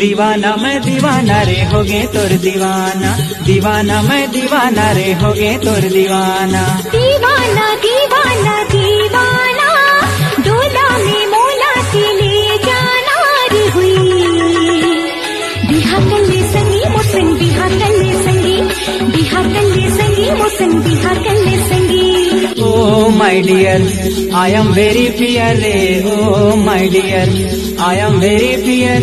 दीवाना मैं दीवाना रे होगे तोर दीवाना, दीवाना मैं दीवाना रे होगे तोर दीवाना। दीवाना दीवाना दीवाना डोला में मोला से ले जाना रे हुई। बिहा कल्ले संगी मोसन बिहा कल्ले संगी, बिहा कल्ले संगी मोसन बिहा कल्ले संगी। Oh my dear, I am very fear रे, oh my dear, I am very fear.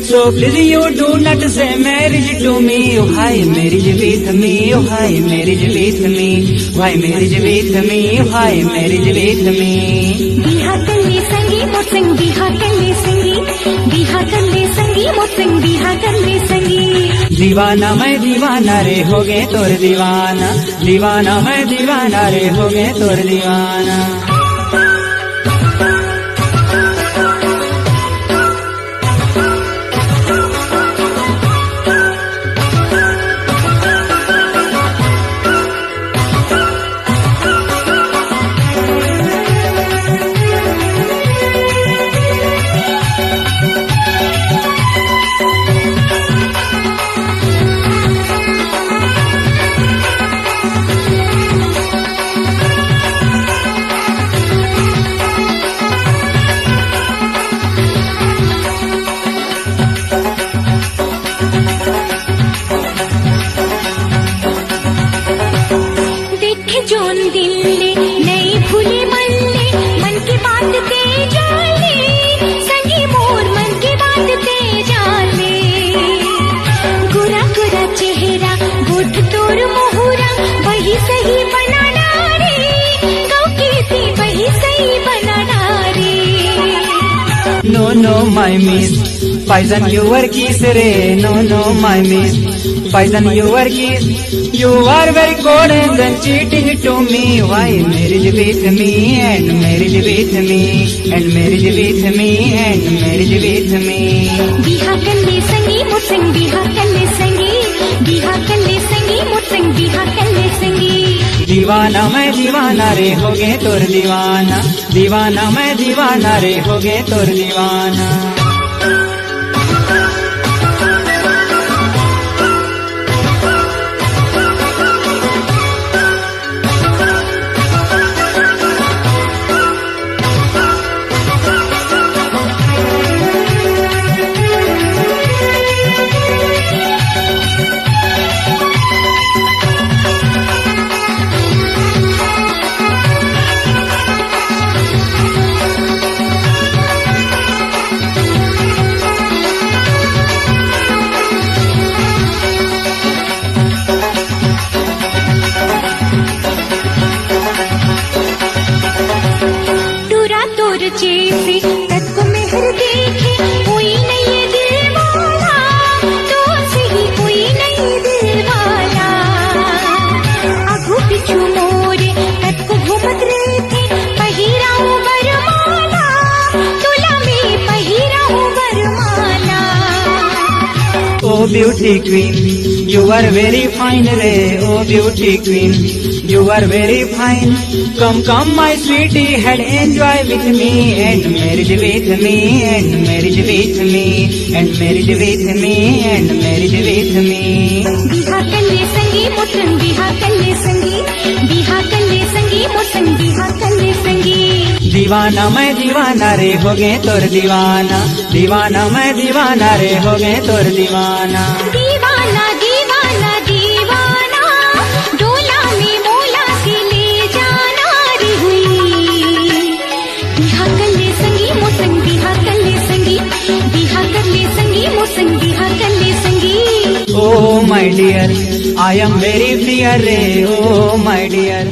So please you do not say marriage to me, oh hi marriage with me, oh hi marriage with me, why marriage with me, oh hi marriage with me. बिहा कल्ले संगी motion बिहा कल्ले संगी, बिहा कल्ले संगी motion बिहा कल्ले संगी। दीवाना मैं दीवाना रे होगे तोर दीवाना, दीवाना मैं दीवाना रे होगे तोर दीवाना। जोन दिल ले नहीं भूले मन ले, मन की बात ते जाने संगी मोर मन की बात ते जाने। गोरा गोरा चेहरा गोठ तोर मोहरा वही सही बनाना रे, गाँव की थी वही सही बनाना रे। No no my miss, poison your kiss re, no no my miss, poison your kiss. You are very cold and then cheating to me, why marriage with me and marriage with me and marriage with me and marriage with me. बिहा कल्ले संगी motion बिहा कल्ले संगी, बिहा कल्ले संगी motion बिहा कल्ले संगी। दीवाना मैं दीवाना रे होगे तोर दीवाना, दीवाना मैं दीवाना रे होगे तोर दीवाना। जैसे तक को मेहर देखे कोई नहीं दिल वाला, तो से ही कोई नहीं दिल वाला। आगू पिछू मोरे तक को घूमत रहते पहिराऊं वरमाला, तुला में पहिराऊं वरमाला। Oh beauty queen, you are very fine re, oh beauty queen, you are very fine. Come come my sweetie and enjoy with me and marriage with me and marriage with me and marriage with me and marriage with me. बिहा कल्ले संगी motion बिहा कल्ले संगी, बिहा कल्ले संगी motion बिहा कल्ले संगी। दीवाना मैं दीवाना रे होगे तोर दीवाना, दीवाना मैं दीवाना रे होगे तोर दीवाना। दीवाना दीवाना दीवाना डोला में मोला से ले जाना रे हुई। बिहा कल्ले संगी मोसन बिहा कल्ले संगी, बिहा कल्ले संगी मोसन बिहा कल्ले संगी। Oh my dear, I am very dear re, oh my dear.